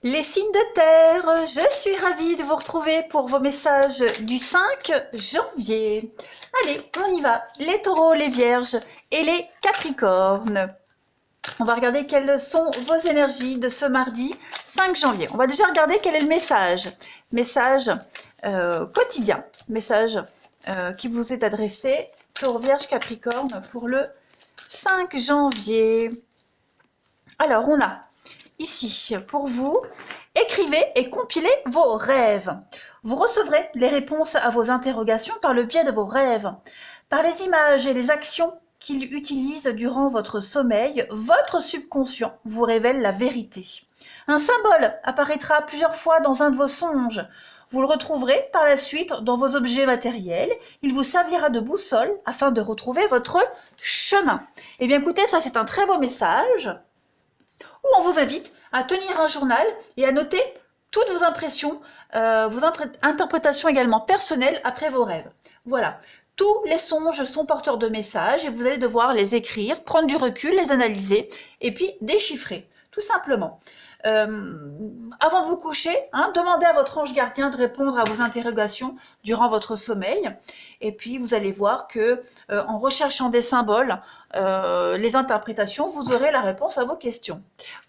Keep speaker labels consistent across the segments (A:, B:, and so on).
A: Les signes de terre, je suis ravie de vous retrouver pour vos messages du 5 janvier. Allez, on y va. Les taureaux, les vierges et les capricornes. On va regarder quelles sont vos énergies de ce mardi 5 janvier. On va déjà regarder quel est le message. Message quotidien. Message qui vous est adressé, taureau, vierge, capricorne, pour le 5 janvier. Alors, on a ici, pour vous, écrivez et compilez vos rêves. Vous recevrez les réponses à vos interrogations par le biais de vos rêves. Par les images et les actions qu'il utilise durant votre sommeil, votre subconscient vous révèle la vérité. Un symbole apparaîtra plusieurs fois dans un de vos songes. Vous le retrouverez par la suite dans vos objets matériels. Il vous servira de boussole afin de retrouver votre chemin. Eh bien écoutez, ça c'est un très beau message où on vous invite à tenir un journal et à noter toutes vos impressions, vos interprétations également personnelles après vos rêves. Voilà. Tous les songes sont porteurs de messages et vous allez devoir les écrire, prendre du recul, les analyser et puis déchiffrer, tout simplement. Avant de vous coucher, demandez à votre ange gardien de répondre à vos interrogations durant votre sommeil. Et puis, vous allez voir que en recherchant des symboles, les interprétations, vous aurez la réponse à vos questions.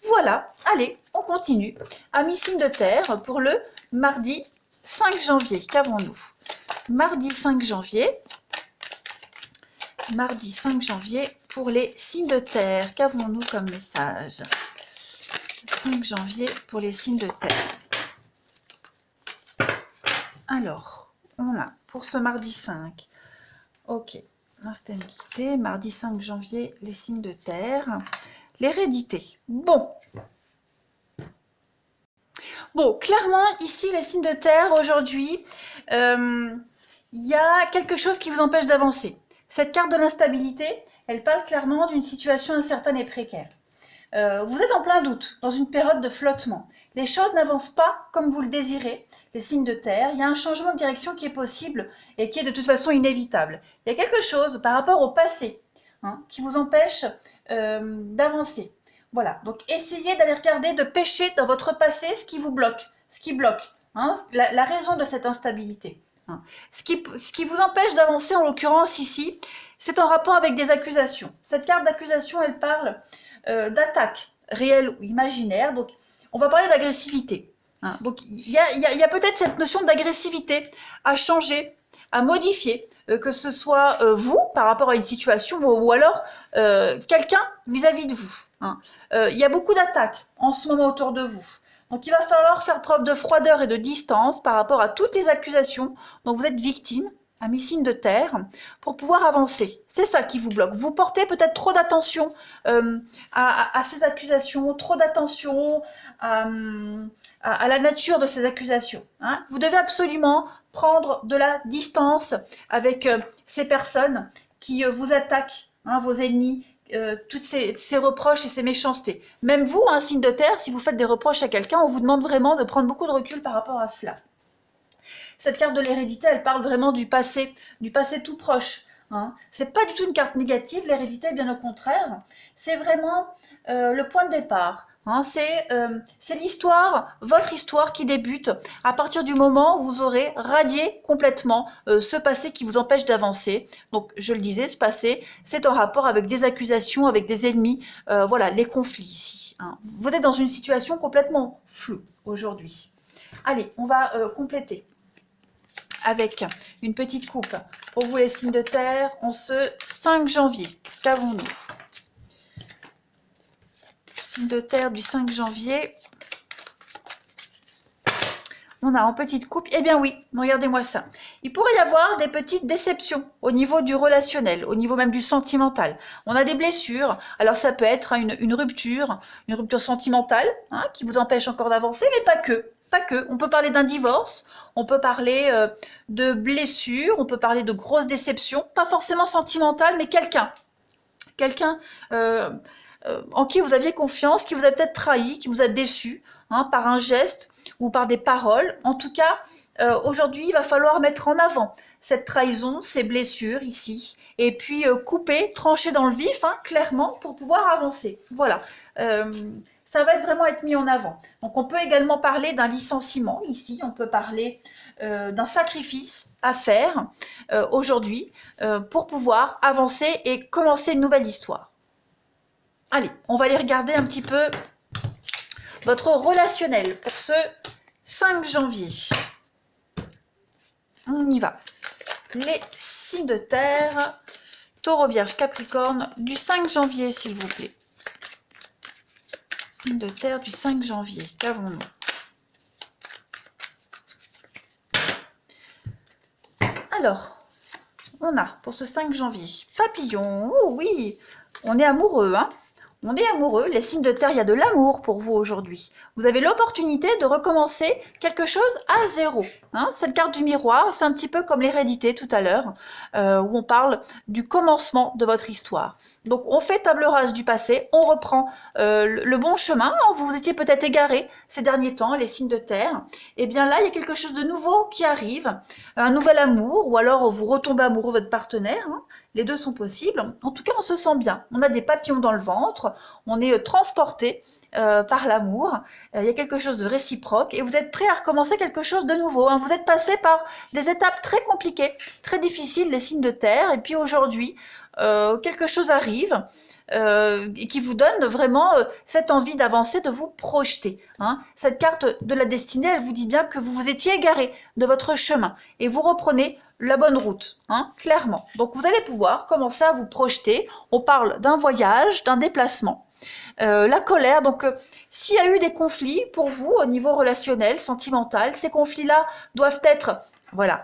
A: Voilà, allez, on continue. Amis signes de terre pour le mardi 5 janvier. Qu'avons-nous? Mardi 5 janvier. Mardi 5 janvier pour les signes de terre. Qu'avons-nous comme message? 5 janvier pour les signes de terre. Alors, on a pour ce mardi 5, ok, l'instabilité, mardi 5 janvier, les signes de terre, l'hérédité. Bon, clairement, ici, les signes de terre, aujourd'hui, il y a quelque chose qui vous empêche d'avancer. Cette carte de l'instabilité, elle parle clairement d'une situation incertaine et précaire. Vous êtes en plein doute, dans une période de flottement. Les choses n'avancent pas comme vous le désirez, les signes de terre. Il y a un changement de direction qui est possible et qui est de toute façon inévitable. Il y a quelque chose par rapport au passé qui vous empêche d'avancer. Voilà, donc essayez d'aller regarder, de pêcher dans votre passé ce qui vous bloque, ce qui bloque, la raison de cette instabilité. Ce qui vous empêche d'avancer, en l'occurrence ici, c'est en rapport avec des accusations. Cette carte d'accusation, elle parle d'attaque réelle ou imaginaire. Donc, on va parler d'agressivité. Donc, il y a peut-être cette notion d'agressivité à changer, à modifier, que ce soit vous par rapport à une situation ou alors quelqu'un vis-à-vis de vous. Il y a beaucoup d'attaques en ce moment autour de vous. Donc, il va falloir faire preuve de froideur et de distance par rapport à toutes les accusations dont vous êtes victime, amis signes de terre, pour pouvoir avancer. C'est ça qui vous bloque. Vous portez peut-être trop d'attention à ces accusations, trop d'attention à la nature de ces accusations. Vous devez absolument prendre de la distance avec ces personnes qui vous attaquent, vos ennemis, toutes ces reproches et ces méchancetés. Même vous, signe de terre, si vous faites des reproches à quelqu'un, on vous demande vraiment de prendre beaucoup de recul par rapport à cela. Cette carte de l'hérédité, elle parle vraiment du passé tout proche. C'est pas du tout une carte négative, l'hérédité, bien au contraire. C'est vraiment le point de départ. C'est l'histoire, votre histoire qui débute à partir du moment où vous aurez radié complètement ce passé qui vous empêche d'avancer. Donc, je le disais, ce passé, c'est en rapport avec des accusations, avec des ennemis, voilà, les conflits ici. Vous êtes dans une situation complètement floue aujourd'hui. Allez, on va compléter avec une petite coupe pour vous les signes de terre en ce 5 janvier. Qu'avons-nous? Signe de terre du 5 janvier. On a en petite coupe, eh bien oui, regardez-moi ça. Il pourrait y avoir des petites déceptions au niveau du relationnel, au niveau même du sentimental. On a des blessures, alors ça peut être une rupture sentimentale qui vous empêche encore d'avancer, mais pas que. Pas que. On peut parler d'un divorce, on peut parler de blessures, on peut parler de grosses déceptions, pas forcément sentimentales, mais quelqu'un en qui vous aviez confiance, qui vous a peut-être trahi, qui vous a déçu, par un geste ou par des paroles. En tout cas, aujourd'hui, il va falloir mettre en avant cette trahison, ces blessures ici, et puis couper, trancher dans le vif, clairement, pour pouvoir avancer. Voilà. ça va vraiment être mis en avant. Donc on peut également parler d'un licenciement ici, on peut parler d'un sacrifice à faire aujourd'hui pour pouvoir avancer et commencer une nouvelle histoire. Allez, on va aller regarder un petit peu votre relationnel pour ce 5 janvier. On y va. Les signes de terre, Taureau, Vierge, Capricorne, du 5 janvier, s'il vous plaît. Signe de terre du 5 janvier, qu'avons-nous? Alors, on a pour ce 5 janvier, Papillon, oh oui, on est amoureux, hein? On est amoureux, les signes de terre, il y a de l'amour pour vous aujourd'hui. Vous avez l'opportunité de recommencer quelque chose à zéro. Hein. Cette carte du miroir, c'est un petit peu comme l'hérédité tout à l'heure, où on parle du commencement de votre histoire. Donc on fait table rase du passé, on reprend le bon chemin. Vous vous étiez peut-être égaré ces derniers temps, les signes de terre. Et bien là, il y a quelque chose de nouveau qui arrive, un nouvel amour, ou alors vous retombez amoureux de votre partenaire. Hein. Les deux sont possibles. En tout cas, on se sent bien. On a des papillons dans le ventre. On est transporté par l'amour. Il y a quelque chose de réciproque. Et vous êtes prêt à recommencer quelque chose de nouveau. Hein. Vous êtes passé par des étapes très compliquées, très difficiles, les signes de terre. Et puis aujourd'hui, quelque chose arrive et qui vous donne vraiment cette envie d'avancer, de vous projeter. Hein. Cette carte de la destinée, elle vous dit bien que vous vous étiez égaré de votre chemin. Et vous reprenez la bonne route, hein, clairement. Donc vous allez pouvoir commencer à vous projeter. On parle d'un voyage, d'un déplacement. La colère, donc s'il y a eu des conflits pour vous au niveau relationnel, sentimental, ces conflits-là doivent être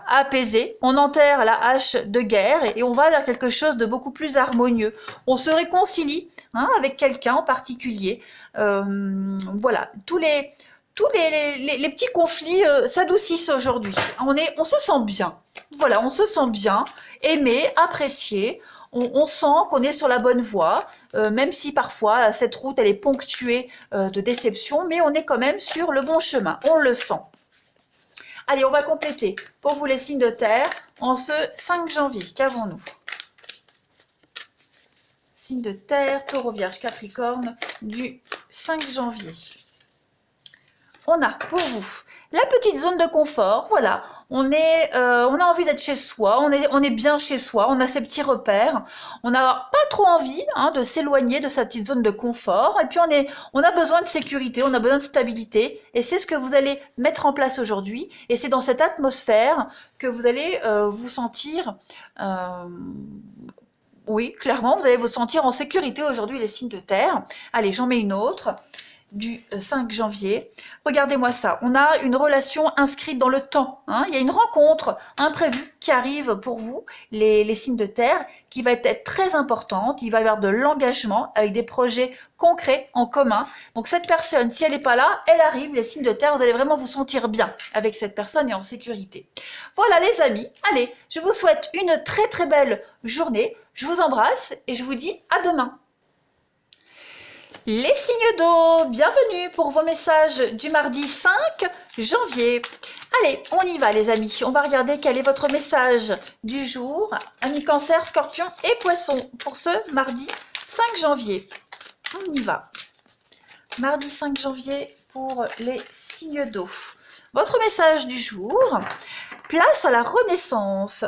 A: apaisés. On enterre la hache de guerre et on va vers quelque chose de beaucoup plus harmonieux. On se réconcilie avec quelqu'un en particulier. Tous les petits conflits s'adoucissent aujourd'hui. On se sent bien. Voilà, on se sent bien, aimé, apprécié. On sent qu'on est sur la bonne voie, même si parfois cette route elle est ponctuée de déceptions, mais on est quand même sur le bon chemin. On le sent. Allez, on va compléter pour vous les signes de terre en ce 5 janvier. Qu'avons-nous? Signes de terre, Taureau, Vierge, Capricorne du 5 janvier. On a pour vous la petite zone de confort, voilà, on a envie d'être chez soi, on est bien chez soi, on a ses petits repères, on n'a pas trop envie de s'éloigner de sa petite zone de confort, et puis on a besoin de sécurité, on a besoin de stabilité, et c'est ce que vous allez mettre en place aujourd'hui, et c'est dans cette atmosphère que vous allez vous sentir... oui, clairement, vous allez vous sentir en sécurité aujourd'hui, les signes de terre. Allez, j'en mets une autre du 5 janvier. Regardez-moi ça, on a une relation inscrite dans le temps. Hein. Il y a une rencontre imprévue qui arrive pour vous, les signes de terre, qui va être très importante. Il va y avoir de l'engagement avec des projets concrets en commun. Donc cette personne, si elle n'est pas là, elle arrive, les signes de terre, vous allez vraiment vous sentir bien avec cette personne et en sécurité. Voilà les amis, allez, je vous souhaite une très très belle journée. Je vous embrasse et je vous dis à demain. Les signes d'eau, bienvenue pour vos messages du mardi 5 janvier. Allez, on y va les amis. On va regarder quel est votre message du jour. Amis Cancer, Scorpion et Poisson pour ce mardi 5 janvier. On y va. Mardi 5 janvier pour les signes d'eau. Votre message du jour. Place à la renaissance.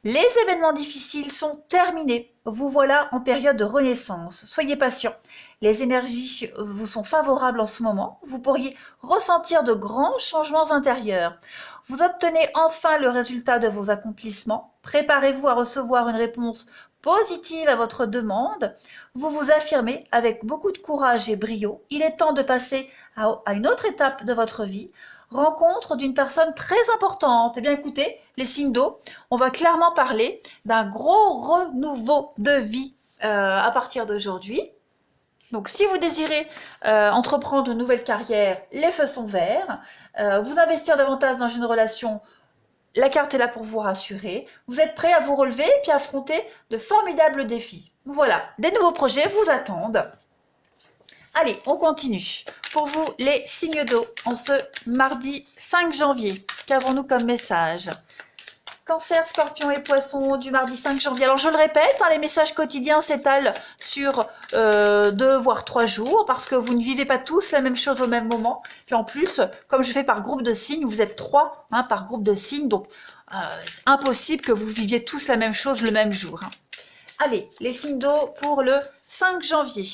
A: Les événements difficiles sont terminés. Vous voilà en période de renaissance. Soyez patient. Les énergies vous sont favorables en ce moment. Vous pourriez ressentir de grands changements intérieurs. Vous obtenez enfin le résultat de vos accomplissements. Préparez-vous à recevoir une réponse positive à votre demande. Vous vous affirmez avec beaucoup de courage et brio. Il est temps de passer à une autre étape de votre vie. Rencontre d'une personne très importante. Eh bien écoutez, les signes d'eau, on va clairement parler d'un gros renouveau de vie à partir d'aujourd'hui. Donc si vous désirez entreprendre une nouvelle carrière, les feux sont verts. Vous investir davantage dans une relation, la carte est là pour vous rassurer. Vous êtes prêt à vous relever et puis affronter de formidables défis. Voilà, des nouveaux projets vous attendent. Allez, on continue. Pour vous, les signes d'eau en ce mardi 5 janvier. Qu'avons-nous comme message? Cancer, Scorpion et Poisson du mardi 5 janvier. Alors je le répète, hein, les messages quotidiens s'étalent sur 2 voire 3 jours parce que vous ne vivez pas tous la même chose au même moment. Puis en plus, comme je fais par groupe de signes, vous êtes 3 hein, par groupe de signes, donc impossible que vous viviez tous la même chose le même jour. Hein. Allez, les signes d'eau pour le 5 janvier.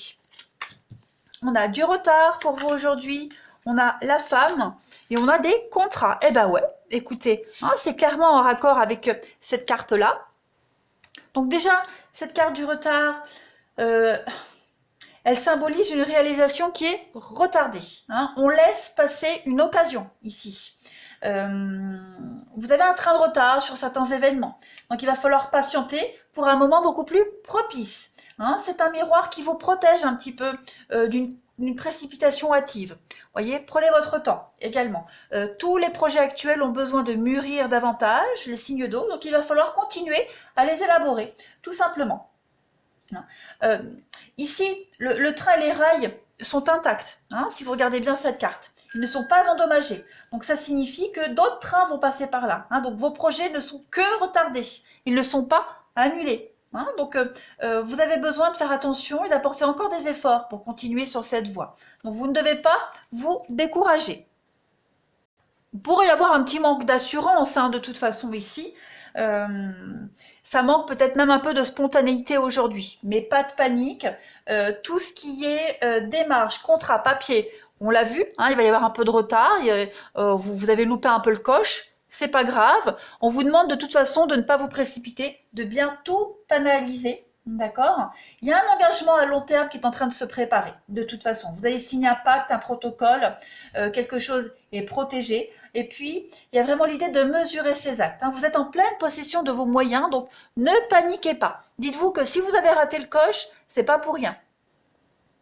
A: On a du retard pour vous aujourd'hui. On a la femme et on a des contrats. Eh ben ouais, écoutez, hein, c'est clairement en raccord avec cette carte-là. Donc déjà, cette carte du retard, elle symbolise une réalisation qui est retardée. Hein. On laisse passer une occasion ici. Vous avez un train de retard sur certains événements. Donc il va falloir patienter pour un moment beaucoup plus propice. Hein. C'est un miroir qui vous protège un petit peu d'une précipitation hâtive. Voyez, prenez votre temps également. Tous les projets actuels ont besoin de mûrir davantage, les signes d'eau, donc il va falloir continuer à les élaborer, tout simplement. Ici, le train et les rails sont intacts, hein, si vous regardez bien cette carte. Ils ne sont pas endommagés. Donc ça signifie que d'autres trains vont passer par là. Hein, donc vos projets ne sont que retardés. Ils ne sont pas annulés. Hein, donc vous avez besoin de faire attention et d'apporter encore des efforts pour continuer sur cette voie. Donc vous ne devez pas vous décourager. Il pourrait y avoir un petit manque d'assurance hein, de toute façon ici. Ça manque peut-être même un peu de spontanéité aujourd'hui. Mais pas de panique. Tout ce qui est démarche, contrat, papier, on l'a vu, hein, il va y avoir un peu de retard. Vous avez loupé un peu le coche. C'est pas grave. On vous demande de toute façon de ne pas vous précipiter, de bien tout analyser. D'accord? Il y a un engagement à long terme qui est en train de se préparer. De toute façon, vous allez signer un pacte, un protocole, quelque chose est protégé. Et puis, il y a vraiment l'idée de mesurer ces actes. Hein. Vous êtes en pleine possession de vos moyens, donc ne paniquez pas. Dites-vous que si vous avez raté le coche, c'est pas pour rien.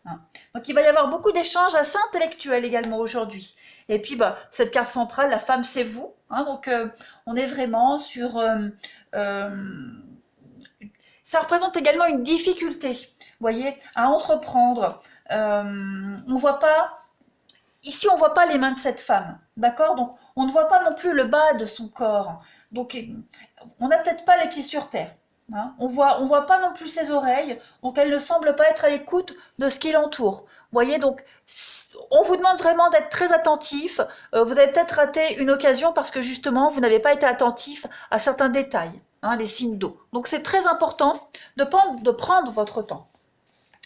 A: Hein. Donc, il va y avoir beaucoup d'échanges assez intellectuels également aujourd'hui. Et puis, bah, cette carte centrale, la femme, c'est vous. Hein. Donc, on est vraiment sur... ça représente également une difficulté, vous voyez, à entreprendre. On voit pas... Ici, on ne voit pas les mains de cette femme, d'accord? Donc, on ne voit pas non plus le bas de son corps. Donc, on n'a peut-être pas les pieds sur terre. Hein. On voit pas non plus ses oreilles, donc elle ne semble pas être à l'écoute de ce qui l'entoure. Vous voyez, donc, on vous demande vraiment d'être très attentif. Vous avez peut-être raté une occasion parce que justement, vous n'avez pas été attentif à certains détails, hein, les signes d'eau. Donc, c'est très important de prendre votre temps.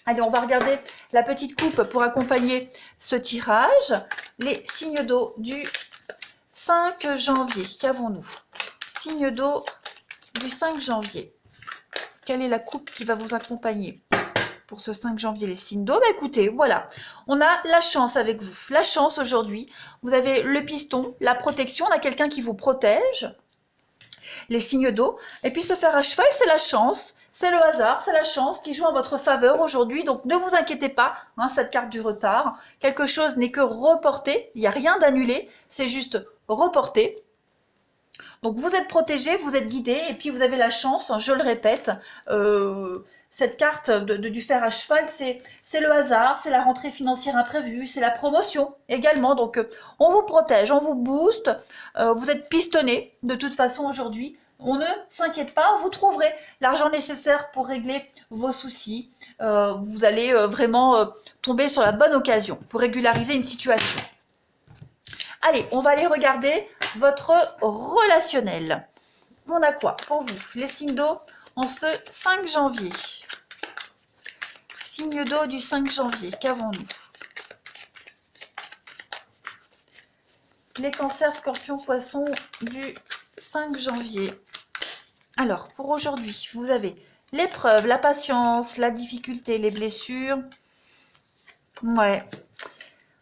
A: Allez, on va regarder la petite coupe pour accompagner ce tirage. Les signes d'eau du 5 janvier. Qu'avons-nous? Signe d'eau du 5 janvier. Quelle est la coupe qui va vous accompagner pour ce 5 janvier, les signes d'eau? Bah écoutez, voilà. On a la chance avec vous. La chance aujourd'hui. Vous avez le piston, la protection. On a quelqu'un qui vous protège. Les signes d'eau. Et puis se faire à cheval, c'est la chance. C'est le hasard, c'est la chance qui joue en votre faveur aujourd'hui. Donc ne vous inquiétez pas, hein, cette carte du retard. Quelque chose n'est que reporté. Il n'y a rien d'annulé. C'est juste reporté. Donc vous êtes protégé, vous êtes guidé. Et puis vous avez la chance, je le répète. Cette carte du fer à cheval, c'est le hasard, c'est la rentrée financière imprévue, c'est la promotion également. Donc on vous protège, on vous booste. Vous êtes pistonné de toute façon aujourd'hui. On ne s'inquiète pas, vous trouverez l'argent nécessaire pour régler vos soucis. Vous allez vraiment tomber sur la bonne occasion pour régulariser une situation. Allez, on va aller regarder votre relationnel. On a quoi pour vous? Les signes d'eau en ce 5 janvier. Signe d'eau du 5 janvier, qu'avons-nous? Les cancers, scorpions, poissons du 5 janvier. Alors, pour aujourd'hui, vous avez l'épreuve, la patience, la difficulté, les blessures. Ouais.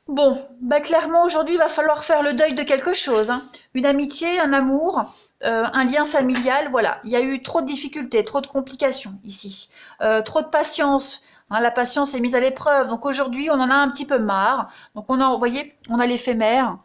A: Bon, bah clairement, aujourd'hui, il va falloir faire le deuil de quelque chose. Hein. Une amitié, un amour, un lien familial, voilà. Il y a eu trop de difficultés, trop de complications ici. Trop de patience. Hein, la patience est mise à l'épreuve. Donc aujourd'hui, on en a un petit peu marre. Donc vous voyez, on a l'éphémère.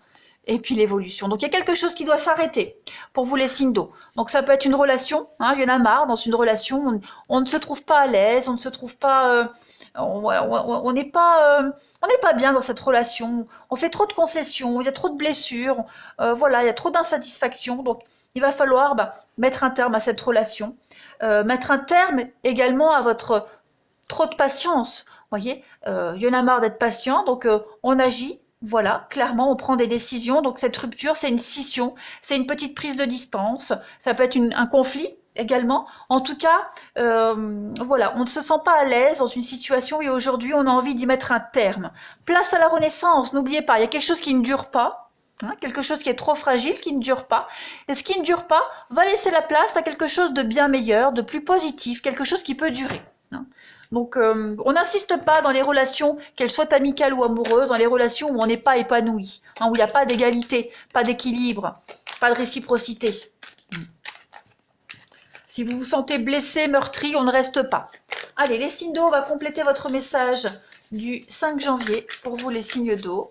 A: et puis l'évolution. Donc il y a quelque chose qui doit s'arrêter pour vous les signes d'eau. Donc ça peut être une relation, hein, il y en a marre dans une relation, on ne se trouve pas à l'aise, on ne se trouve pas, on n'est pas, on n'est pas bien dans cette relation, on fait trop de concessions, il y a trop de blessures, voilà, il y a trop d'insatisfaction. Donc il va falloir mettre un terme à cette relation, mettre un terme également à votre trop de patience. Vous voyez, il y en a marre d'être patient, donc on agit. Voilà, clairement, on prend des décisions. Donc cette rupture, c'est une scission, c'est une petite prise de distance. Ça peut être un conflit également. En tout cas, voilà, on ne se sent pas à l'aise dans une situation et aujourd'hui, on a envie d'y mettre un terme. Place à la renaissance, n'oubliez pas, il y a quelque chose qui ne dure pas. Hein, quelque chose qui est trop fragile, qui ne dure pas. Et ce qui ne dure pas va laisser la place à quelque chose de bien meilleur, de plus positif, quelque chose qui peut durer. Hein. Donc, on n'insiste pas dans les relations, qu'elles soient amicales ou amoureuses, dans les relations où on n'est pas épanoui, hein, où il n'y a pas d'égalité, pas d'équilibre, pas de réciprocité. Si vous vous sentez blessé, meurtri, on ne reste pas. Allez, les signes d'eau, on va compléter votre message du 5 janvier pour vous les signes d'eau.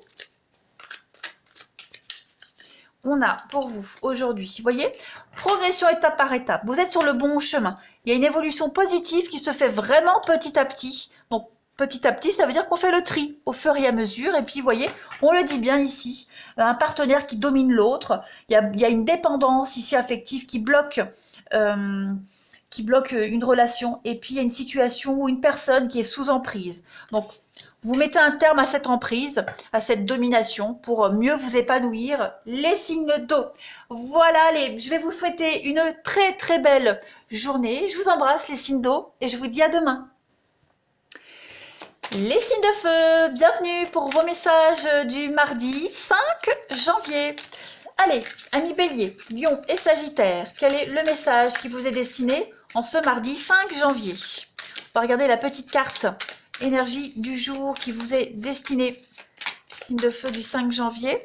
A: On a pour vous aujourd'hui, vous voyez, progression étape par étape. Vous êtes sur le bon chemin. Il y a une évolution positive qui se fait vraiment petit à petit. Donc, petit à petit, ça veut dire qu'on fait le tri au fur et à mesure. Et puis, vous voyez, on le dit bien ici, un partenaire qui domine l'autre. Il y a une dépendance ici affective qui bloque une relation. Et puis, il y a une situation où une personne qui est sous emprise. Donc, vous mettez un terme à cette emprise, à cette domination pour mieux vous épanouir. Les signes d'eau. Voilà, je vais vous souhaiter une très très belle journée. Je vous embrasse les signes d'eau et je vous dis à demain. Les signes de feu, bienvenue pour vos messages du mardi 5 janvier. Allez, amis bélier, lion et sagittaire, quel est le message qui vous est destiné en ce mardi 5 janvier? On va regarder la petite carte énergie du jour qui vous est destinée, signe de feu du 5 janvier.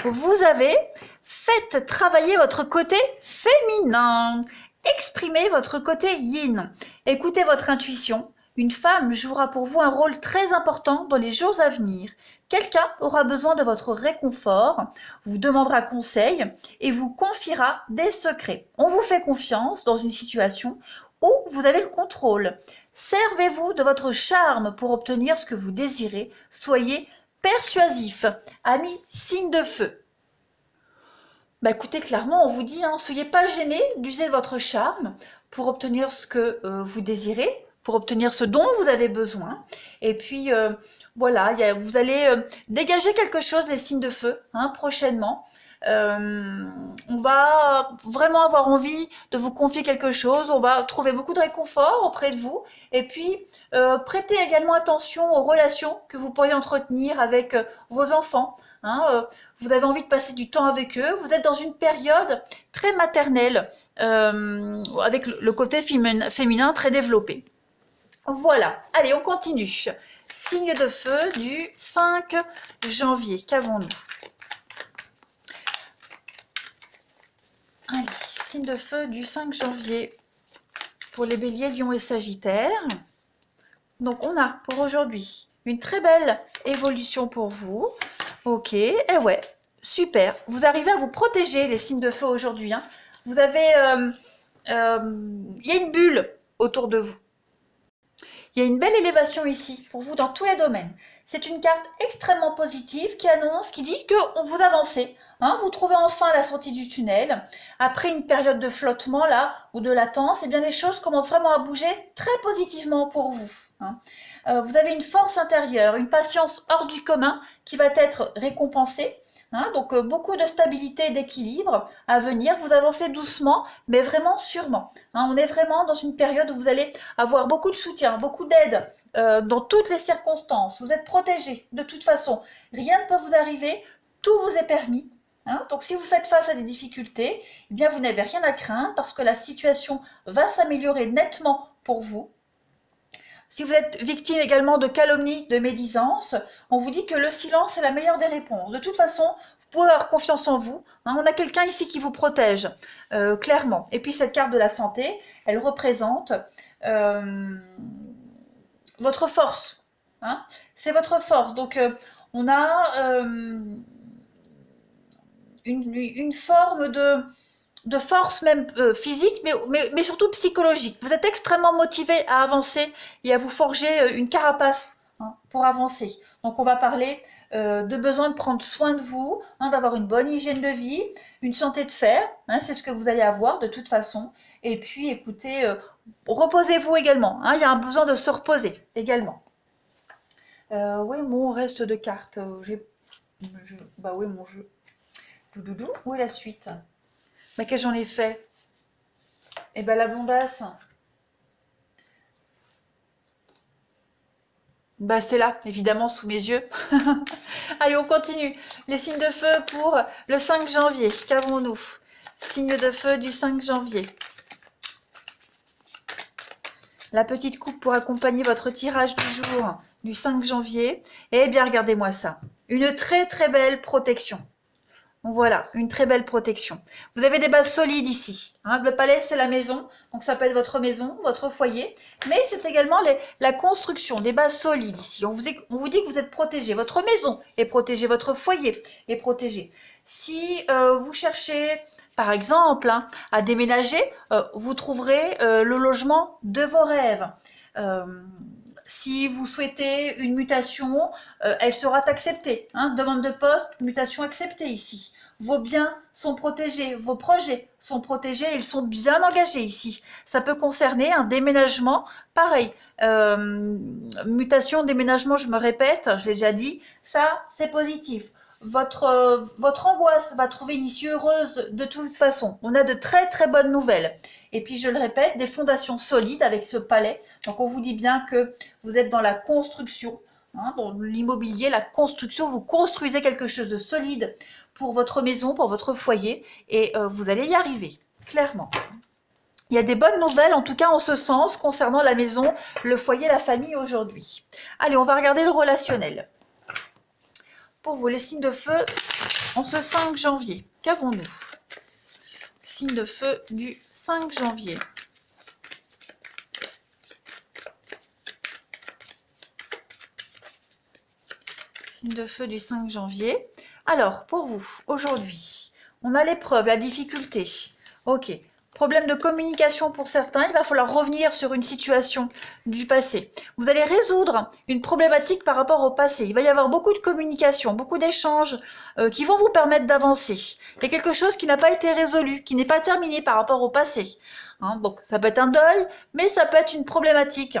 A: Vous avez fait travailler votre côté féminin, exprimez votre côté yin, écoutez votre intuition. Une femme jouera pour vous un rôle très important dans les jours à venir. Quelqu'un aura besoin de votre réconfort, vous demandera conseil et vous confiera des secrets. On vous fait confiance dans une situation où vous avez le contrôle. Servez-vous de votre charme pour obtenir ce que vous désirez. Soyez persuasif. Amis, signe de feu. Écoutez, clairement, on vous dit, soyez pas gênés d'user votre charme pour obtenir ce que vous désirez, pour obtenir ce dont vous avez besoin. Et puis, voilà, vous allez dégager quelque chose, les signes de feu, prochainement. On va vraiment avoir envie de vous confier quelque chose, on va trouver beaucoup de réconfort auprès de vous et puis prêtez également attention aux relations que vous pourriez entretenir avec vos enfants. Vous avez envie de passer du temps avec eux, vous êtes dans une période très maternelle avec le côté féminin très développé. Voilà, allez on continue. Signe de feu du 5 janvier, qu'avons-nous? Allez, signe de feu du 5 janvier pour les béliers, lions et sagittaires. Donc on a pour aujourd'hui une très belle évolution pour vous. Ok, et ouais, super. Vous arrivez à vous protéger les signes de feu aujourd'hui. Vous avez, il y a une bulle autour de vous. Il y a une belle élévation ici pour vous dans tous les domaines. C'est une carte extrêmement positive qui annonce, qui dit que vous avancez. Vous trouvez enfin la sortie du tunnel. Après une période de flottement là ou de latence, eh bien les choses commencent vraiment à bouger très positivement pour vous. Vous avez une force intérieure, une patience hors du commun qui va être récompensée. Donc beaucoup de stabilité et d'équilibre à venir. Vous avancez doucement, mais vraiment sûrement. On est vraiment dans une période où vous allez avoir beaucoup de soutien, beaucoup d'aide dans toutes les circonstances. Vous êtes protégé de toute façon. Rien ne peut vous arriver, tout vous est permis. Donc si vous faites face à des difficultés, eh bien vous n'avez rien à craindre parce que la situation va s'améliorer nettement pour vous. Si vous êtes victime également de calomnie, de médisance, on vous dit que le silence est la meilleure des réponses. De toute façon, vous pouvez avoir confiance en vous. On a quelqu'un ici qui vous protège, clairement. Et puis cette carte de la santé, elle représente votre force. C'est votre force. Donc on a une forme de force même physique, mais surtout psychologique. Vous êtes extrêmement motivé à avancer et à vous forger une carapace hein, pour avancer. Donc on va parler de besoin de prendre soin de vous, hein, d'avoir une bonne hygiène de vie, une santé de fer, hein, c'est ce que vous allez avoir de toute façon. Et puis écoutez, reposez-vous également, hein, il y a un besoin de se reposer également. Oui, mon reste de cartes, bah oui, mon jeu. Doudoudou, où est la suite? Mais qu'est-ce que j'en ai fait? Eh ben la blondasse. Bah c'est là, évidemment, sous mes yeux. Allez, on continue. Les signes de feu pour le 5 janvier. Qu'avons-nous? Signe de feu du 5 janvier. La petite coupe pour accompagner votre tirage du jour du 5 janvier. Eh bien, regardez-moi ça. Une très très belle protection. Voilà, une très belle protection. Vous avez des bases solides ici. Hein. Le palais, c'est la maison. Donc, ça peut être votre maison, votre foyer. Mais c'est également la construction, des bases solides ici. On vous dit que vous êtes protégé. Votre maison est protégée. Votre foyer est protégé. Si vous cherchez, par exemple, hein, à déménager, vous trouverez le logement de vos rêves. Si vous souhaitez une mutation, elle sera acceptée. Hein. Demande de poste, mutation acceptée ici. Vos biens sont protégés, vos projets sont protégés, ils sont bien engagés ici. Ça peut concerner un déménagement, pareil. Mutation, déménagement, je me répète, je l'ai déjà dit, ça c'est positif. Votre angoisse va trouver une issue heureuse de toute façon. On a de très très bonnes nouvelles. Et puis je le répète, des fondations solides avec ce palais. Donc on vous dit bien que vous êtes dans la construction, hein, dans l'immobilier, la construction. Vous construisez quelque chose de solide pour votre maison, pour votre foyer. Et vous allez y arriver, clairement. Il y a des bonnes nouvelles, en tout cas en ce sens, concernant la maison, le foyer, la famille aujourd'hui. Allez, on va regarder le relationnel. Pour vous, les signes de feu en ce 5 janvier. Qu'avons-nous? Signe de feu du 5 janvier. Signe de feu du 5 janvier. Alors, pour vous, aujourd'hui, on a l'épreuve, la difficulté. Ok. Problème de communication pour certains, il va falloir revenir sur une situation du passé. Vous allez résoudre une problématique par rapport au passé. Il va y avoir beaucoup de communication, beaucoup d'échanges qui vont vous permettre d'avancer. Il y a quelque chose qui n'a pas été résolu, qui n'est pas terminé par rapport au passé. Hein, donc, ça peut être un deuil, mais ça peut être une problématique.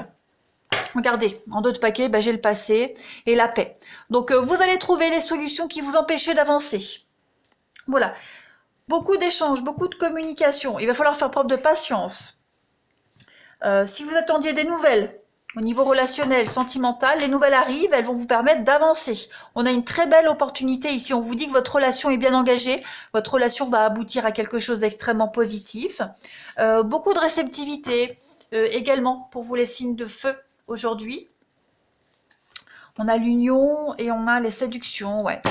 A: Regardez, en dos de paquet, j'ai le passé et la paix. Donc, vous allez trouver les solutions qui vous empêchaient d'avancer. Voilà. Beaucoup d'échanges, beaucoup de communication. Il va falloir faire preuve de patience. Si vous attendiez des nouvelles au niveau relationnel, sentimental, les nouvelles arrivent, elles vont vous permettre d'avancer. On a une très belle opportunité ici. On vous dit que votre relation est bien engagée. Votre relation va aboutir à quelque chose d'extrêmement positif. Beaucoup de réceptivité également pour vous les signes de feu aujourd'hui. On a l'union et on a les séductions, ouais.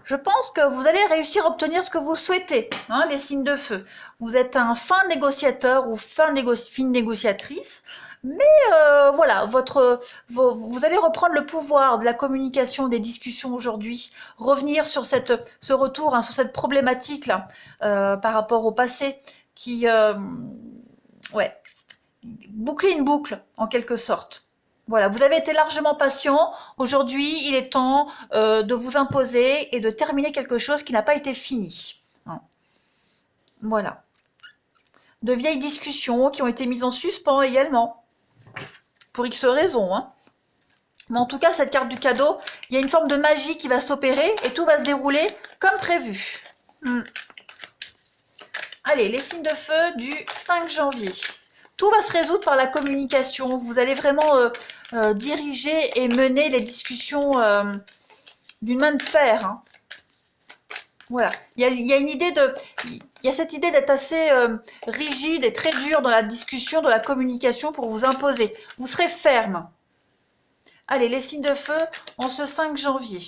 A: Je pense que vous allez réussir à obtenir ce que vous souhaitez, hein, les signes de feu. Vous êtes un fin négociateur ou fine négociatrice, mais voilà, vous allez reprendre le pouvoir de la communication, des discussions aujourd'hui, revenir sur ce retour, hein, sur cette problématique-là, par rapport au passé, qui, ouais, boucler une boucle, en quelque sorte. Voilà, vous avez été largement patient. Aujourd'hui, il est temps de vous imposer et de terminer quelque chose qui n'a pas été fini. Hein. Voilà. De vieilles discussions qui ont été mises en suspens également. Pour X raisons. Hein. Mais en tout cas, cette carte du cadeau, il y a une forme de magie qui va s'opérer et tout va se dérouler comme prévu. Allez, les signes de feu du 5 janvier. Tout va se résoudre par la communication. Vous allez vraiment diriger et mener les discussions d'une main de fer. Hein. Voilà. Il y a cette idée d'être assez rigide et très dur dans la discussion, dans la communication pour vous imposer. Vous serez ferme. Allez, les signes de feu en ce 5 janvier.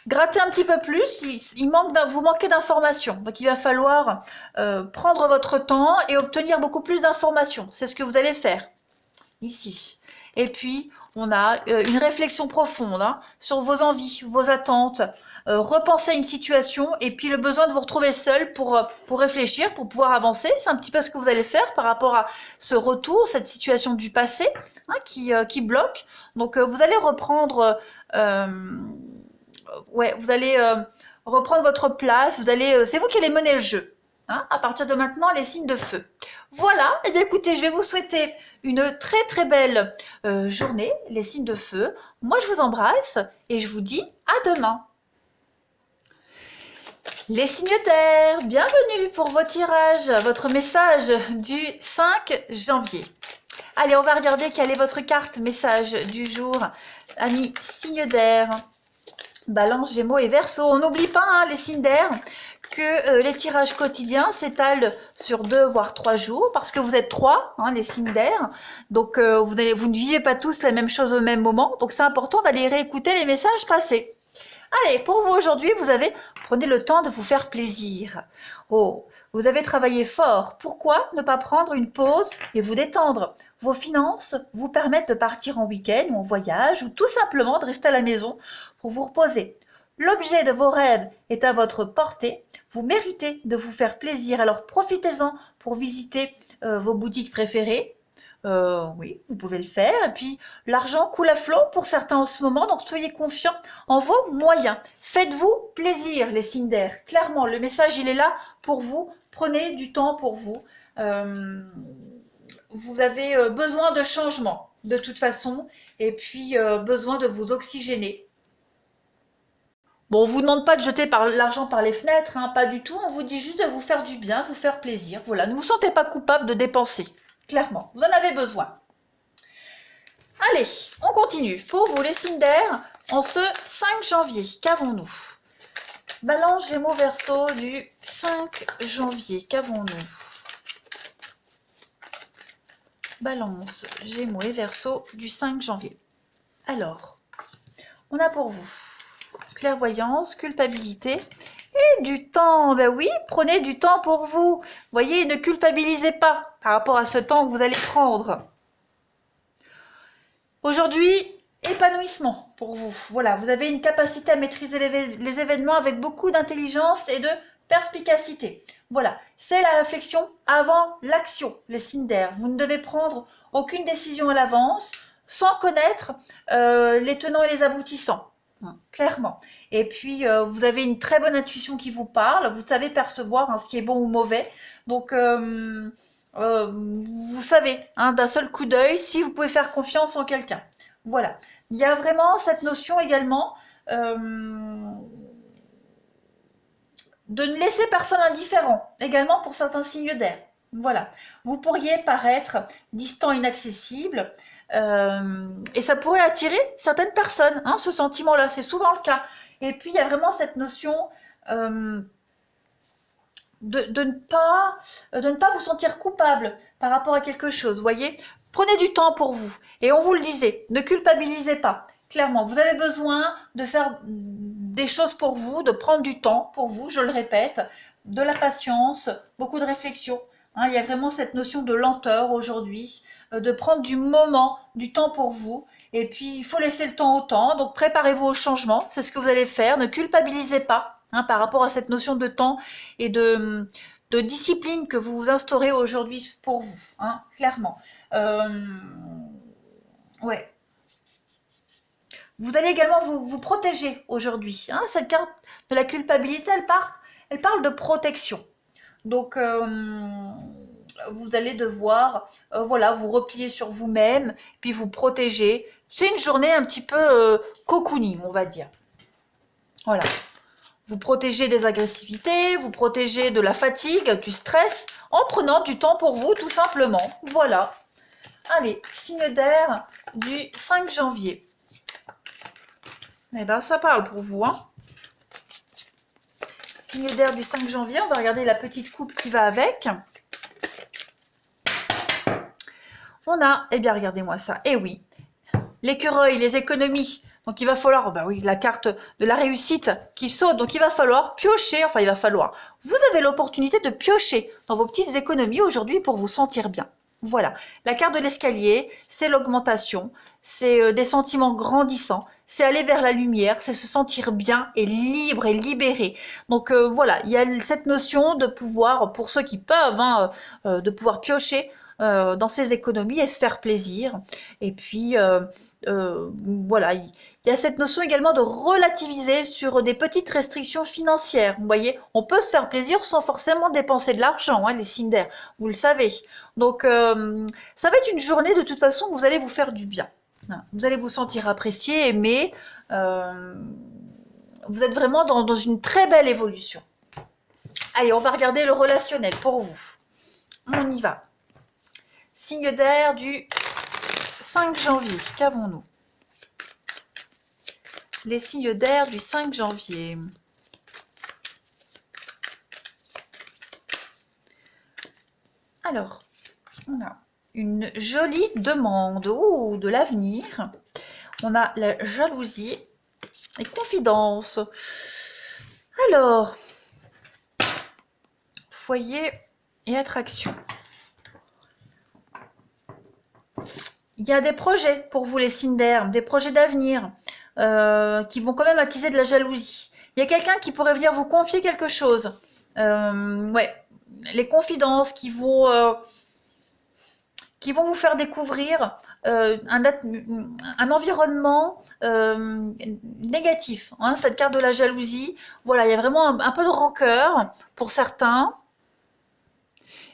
A: Grattez un petit peu plus, vous manquez d'informations. Donc il va falloir prendre votre temps et obtenir beaucoup plus d'informations. C'est ce que vous allez faire ici. Et puis, on a une réflexion profonde hein, sur vos envies, vos attentes, repenser à une situation et puis le besoin de vous retrouver seul pour réfléchir, pour pouvoir avancer. C'est un petit peu ce que vous allez faire par rapport à ce retour, cette situation du passé hein, qui bloque. Donc, vous allez reprendre... vous allez reprendre votre place, c'est vous qui allez mener le jeu. Hein, à partir de maintenant, les signes de feu. Voilà, et bien écoutez, je vais vous souhaiter une très très belle journée, les signes de feu. Moi, je vous embrasse et je vous dis à demain. Les signes d'air, bienvenue pour vos tirages, votre message du 5 janvier. Allez, on va regarder quelle est votre carte message du jour, amis signes d'air. Balance, Gémeaux et Verseau. On n'oublie pas hein, les signes d'air que les tirages quotidiens s'étalent sur 2 voire 3 jours parce que vous êtes 3, hein, les signes d'air. Donc vous ne vivez pas tous la même chose au même moment. Donc c'est important d'aller réécouter les messages passés. Allez, pour vous aujourd'hui, prenez le temps de vous faire plaisir. Oh, vous avez travaillé fort. Pourquoi ne pas prendre une pause et vous détendre? Vos finances vous permettent de partir en week-end ou en voyage ou tout simplement de rester à la maison pour vous reposer. L'objet de vos rêves est à votre portée. Vous méritez de vous faire plaisir. Alors profitez-en pour visiter vos boutiques préférées. Oui, vous pouvez le faire. Et puis, l'argent coule à flot pour certains en ce moment, donc soyez confiants en vos moyens. Faites-vous plaisir, les signes d'air. Clairement, le message, il est là pour vous. Prenez du temps pour vous. Vous avez besoin de changement, de toute façon, et puis besoin de vous oxygéner. Bon, on ne vous demande pas de jeter l'argent par les fenêtres, hein, pas du tout. On vous dit juste de vous faire du bien, de vous faire plaisir. Voilà, ne vous sentez pas coupable de dépenser. Clairement, vous en avez besoin. Allez, on continue. Pour vous, les signes d'air, en ce 5 janvier, qu'avons-nous? Balance, Gémeaux, Verseau du 5 janvier, qu'avons-nous? Balance, Gémeaux et Verseau du 5 janvier. Alors, on a pour vous clairvoyance, culpabilité et du temps. Ben oui, prenez du temps pour vous. Voyez, ne culpabilisez pas par rapport à ce temps que vous allez prendre. Aujourd'hui, épanouissement pour vous. Voilà, vous avez une capacité à maîtriser les événements avec beaucoup d'intelligence et de perspicacité. Voilà, c'est la réflexion avant l'action, les signes d'air. Vous ne devez prendre aucune décision à l'avance sans connaître les tenants et les aboutissants. Clairement. Et puis, vous avez une très bonne intuition qui vous parle. Vous savez percevoir hein, ce qui est bon ou mauvais. Donc, vous savez hein, d'un seul coup d'œil si vous pouvez faire confiance en quelqu'un. Voilà. Il y a vraiment cette notion également de ne laisser personne indifférent. Également pour certains signes d'air. Voilà. Vous pourriez paraître distant, inaccessible. Et ça pourrait attirer certaines personnes, hein, ce sentiment-là, c'est souvent le cas. Et puis, il y a vraiment cette notion de ne pas vous sentir coupable par rapport à quelque chose, vous voyez. Prenez du temps pour vous. Et on vous le disait, ne culpabilisez pas. Clairement, vous avez besoin de faire des choses pour vous, de prendre du temps pour vous, je le répète, de la patience, beaucoup de réflexion. Hein, il y a vraiment cette notion de lenteur aujourd'hui, de prendre du moment, du temps pour vous. Et puis, il faut laisser le temps au temps. Donc, préparez-vous au changement. C'est ce que vous allez faire. Ne culpabilisez pas hein, par rapport à cette notion de temps et de discipline que vous vous instaurez aujourd'hui pour vous. Hein, clairement. Ouais. Vous allez également vous protéger aujourd'hui. Hein, cette carte de la culpabilité, elle parle de protection. Donc, vous allez devoir voilà, vous replier sur vous-même, puis vous protéger. C'est une journée un petit peu cocooning, on va dire. Voilà. Vous protégez des agressivités, vous protégez de la fatigue, du stress, en prenant du temps pour vous, tout simplement. Voilà. Allez, signe d'air du 5 janvier. Eh bien, ça parle pour vous, hein. Signe d'air du 5 janvier, on va regarder la petite coupe qui va avec. On a, eh bien regardez-moi ça, eh oui, l'écureuil, les économies. Donc il va falloir, ben oui, la carte de la réussite qui saute. Donc il va falloir piocher, vous avez l'opportunité de piocher dans vos petites économies aujourd'hui pour vous sentir bien. Voilà, la carte de l'escalier, c'est l'augmentation, c'est des sentiments grandissants, c'est aller vers la lumière, c'est se sentir bien et libre et libéré. Donc voilà, il y a cette notion de pouvoir, pour ceux qui peuvent, hein, de pouvoir piocher dans ses économies et se faire plaisir. Et puis voilà, il y a cette notion également de relativiser sur des petites restrictions financières. Vous voyez, on peut se faire plaisir sans forcément dépenser de l'argent, hein, les signes d'air, vous le savez. Donc ça va être une journée de toute façon où vous allez vous faire du bien. Vous allez vous sentir apprécié, aimé. Vous êtes vraiment dans une très belle évolution. Allez, on va regarder le relationnel pour vous. On y va. Signe d'air du 5 janvier. Qu'avons-nous? Les signes d'air du 5 janvier. Alors, on a une jolie demande de l'avenir. On a la jalousie et confidence. Alors, foyer et attraction. Il y a des projets pour vous les signes d'air, des projets d'avenir qui vont quand même attiser de la jalousie. Il y a quelqu'un qui pourrait venir vous confier quelque chose. Ouais, les confidences qui vont vous faire découvrir un environnement négatif. Hein, cette carte de la jalousie, voilà, il y a vraiment un peu de rancœur pour certains.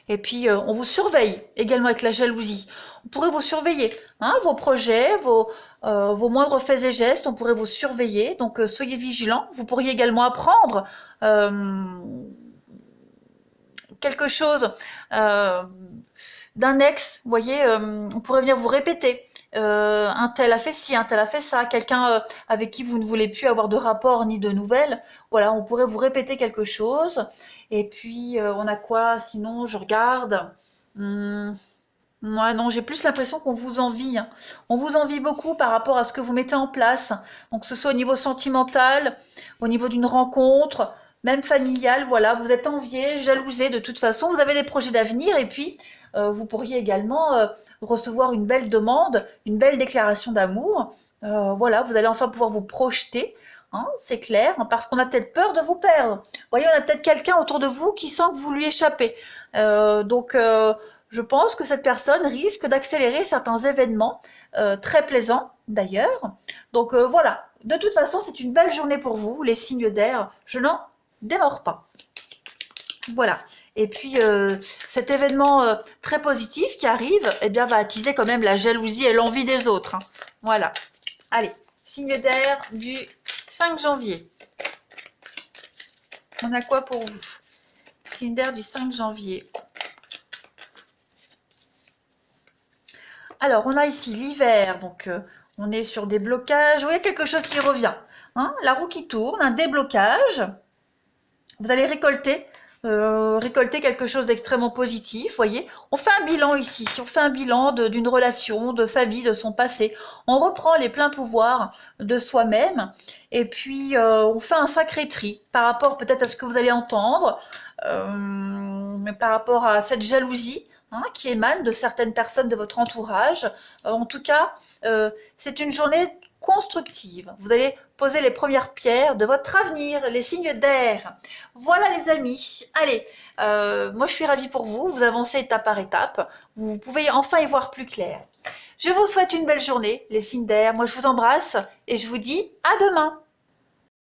A: Et puis, on vous surveille également avec la jalousie. On pourrait vous surveiller, hein, vos projets, vos moindres faits et gestes, on pourrait vous surveiller. Donc, soyez vigilants. Vous pourriez également apprendre quelque chose d'un ex. Vous voyez, on pourrait venir vous répéter. Un tel a fait ci, un tel a fait ça. Quelqu'un avec qui vous ne voulez plus avoir de rapport ni de nouvelles. Voilà, on pourrait vous répéter quelque chose. Et puis, on a quoi? Sinon, je regarde. Moi, non, j'ai plus l'impression qu'on vous envie. Hein. On vous envie beaucoup par rapport à ce que vous mettez en place. Donc, que ce soit au niveau sentimental, au niveau d'une rencontre, même familiale, voilà. Vous êtes envié, jalousé de toute façon. Vous avez des projets d'avenir et puis, vous pourriez également recevoir une belle demande, une belle déclaration d'amour. Voilà, vous allez enfin pouvoir vous projeter. Hein, c'est clair, parce qu'on a peut-être peur de vous perdre. Vous voyez, on a peut-être quelqu'un autour de vous qui sent que vous lui échappez. Donc, je pense que cette personne risque d'accélérer certains événements très plaisants d'ailleurs. Donc voilà, de toute façon, c'est une belle journée pour vous, les signes d'air. Je n'en démords pas. Voilà. Et puis, cet événement très positif qui arrive, eh bien, va attiser quand même la jalousie et l'envie des autres. Hein. Voilà. Allez, signe d'air du 5 janvier. On a quoi pour vous? Signe d'air du 5 janvier. Alors, on a ici l'hiver, donc on est sur des blocages. Vous voyez quelque chose qui revient. Hein, la roue qui tourne, un déblocage. Vous allez récolter quelque chose d'extrêmement positif, voyez. On fait un bilan ici, on fait un bilan d'une relation, de sa vie, de son passé. On reprend les pleins pouvoirs de soi-même et puis on fait un sacré tri par rapport peut-être à ce que vous allez entendre, mais par rapport à cette jalousie hein, qui émane de certaines personnes de votre entourage. En tout cas, c'est une journée constructive. Vous allez poser les premières pierres de votre avenir, les signes d'air. Voilà les amis. Allez, moi je suis ravie pour vous. Vous avancez étape par étape. Vous pouvez enfin y voir plus clair. Je vous souhaite une belle journée, les signes d'air. Moi je vous embrasse et je vous dis à demain.